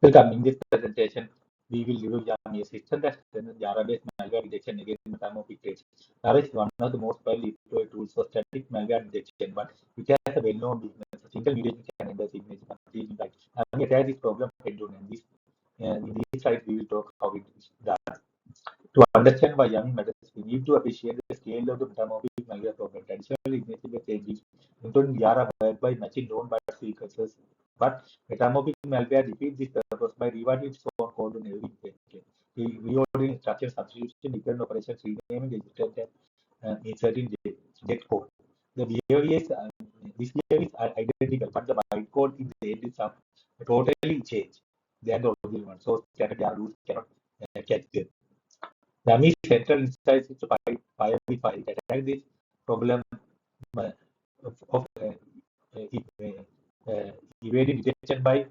Welcome. In this presentation, we will review YAMME, a system that strengthens Java-based malware detection against metamorphic traits. Java is one of the most widely deployed tools for static malware detection, but it has a well-known weakness. A single mutation can end the signature completely right. YAMME attacks this problem head-on, and in this slide, we will talk how it does. To understand why YAMME matters, we need to appreciate the scale of the metamorphic malware problem. Traditionally, ignited changes, including Yara, work by matching known byte sequences. But metamorphic malware defeats this purpose by rewriting its own code on every page. Reordering instruction substitution, different operations, renaming register and inserting get code. The behavior is this behavior is identical, but the bytecode in the end is totally changed than the original one. So standard Java rules cannot catch them. YAMME's central insight is to attack this problem uh, of evading detection by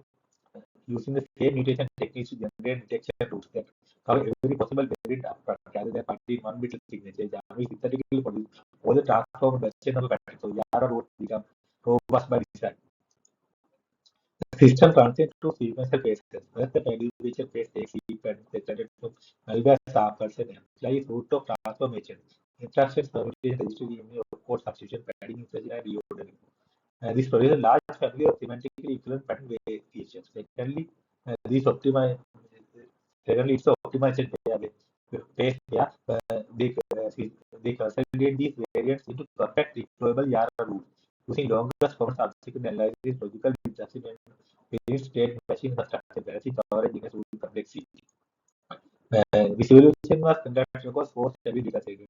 using the same mutation techniques to generate detection routes that cover every possible variant upfront rather than finding one bit signature. YAMME synthetically produces all the transformed version of a pattern, so Yara routes become robust by design. The system consists of sequential phases. First, the validation phase takes sequence extended to malware samples and applies root of transformation. Instructions, permutation, registry, code substitution, padding, insertion, and reordering. This produces a large family of semantically equivalent pattern variations. Secondly, it's optimized phase where they consolidate these variants into perfect deployable Yara rules using longest common subsequent analysis, logical instruction, and state machine construction, balancing coverage against rule complexity. This evaluation was conducted across four study dataset: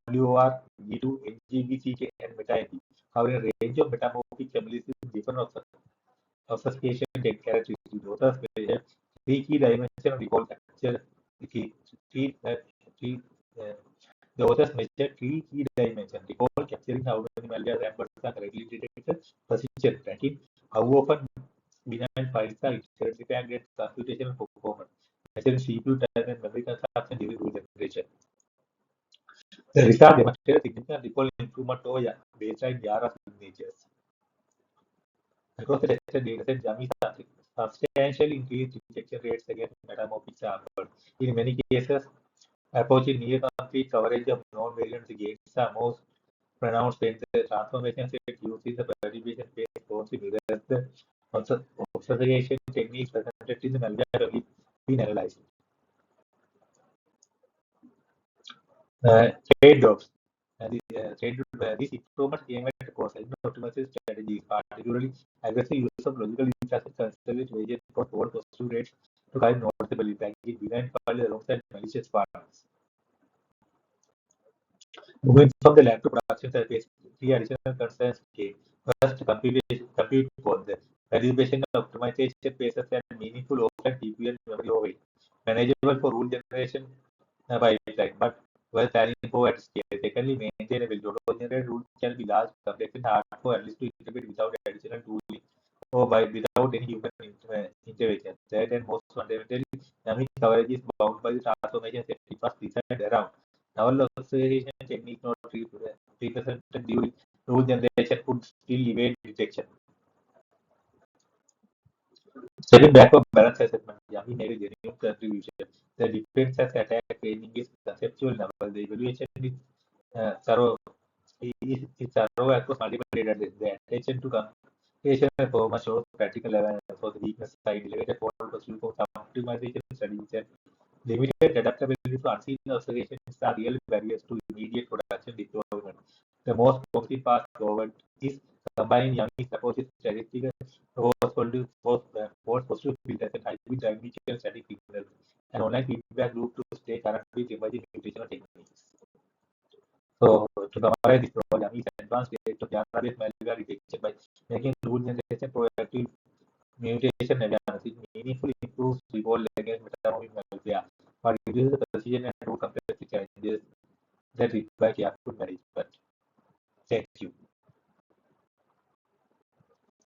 WR, G2, NGVCK, and MetaNG, covering a range of metamorphic families with different obfuscation characteristics. The authors measure three key dimensions of recall capture. The authors measure three key dimensions: recall, capturing how many malware samples are correctly detected; precision, tracking how often benign files are inserted and get computational performance; measuring CPU time and memory consumption during rule generation. The result demonstrated significant recall improvement over baseline Yara signatures. Across the tested dataset, YAMME substantially increased detection rates against metamorphic samples. In many cases, approaching near complete coverage of known variants gains are most pronounced when the transformation set used in the perturbation phase closely mirrors the obfuscation techniques presented in the malware release been analyzed. Trade-offs. These improvements aim at cost-saving optimization strategies, particularly aggressive use of logical instruction considered wages for forward positive rates to guide noticeably banking benign files alongside malicious patterns. Moving from the lab to production surface, three additional concerns came. First, compute cost. The validation and optimization phases and meaningful offline TPM memory overhead. Manageable for rule generation pipeline, but well planning for at scale. Secondly, maintainable. Auto-generated rules can be large, complex, and hard for analysts to interpret without additional tooling or without any human intervention. Third and most fundamentally, YAMME coverage is bound by the transformation set it was designed around. Our association technique not represented during rule generation could still evade detection. Stepping back from balance assessment, YAMME made a genuine contribution. The defense as attack training is conceptual level. The evaluation is thorough. Is thorough across multiple data sets. The attention to computation performance shows practical awareness for the weakness side, elevated forward pursuit for optimization studies, and limited adaptability to unseen observations are real barriers to immediate production deployment. The most promising path forward is combining YAMME's approach with statistical force positive filters and hybrid dimensional static signals, an online feedback loop to stay current with emerging mutational techniques. So, to summarize this program, YAMME is advanced state of Java-based malware detection by making rule generation proactive mutation analysis. It meaningfully improves recall against metamorphic malware, but reduces the precision and rule complexity challenges that require careful management. Thank you.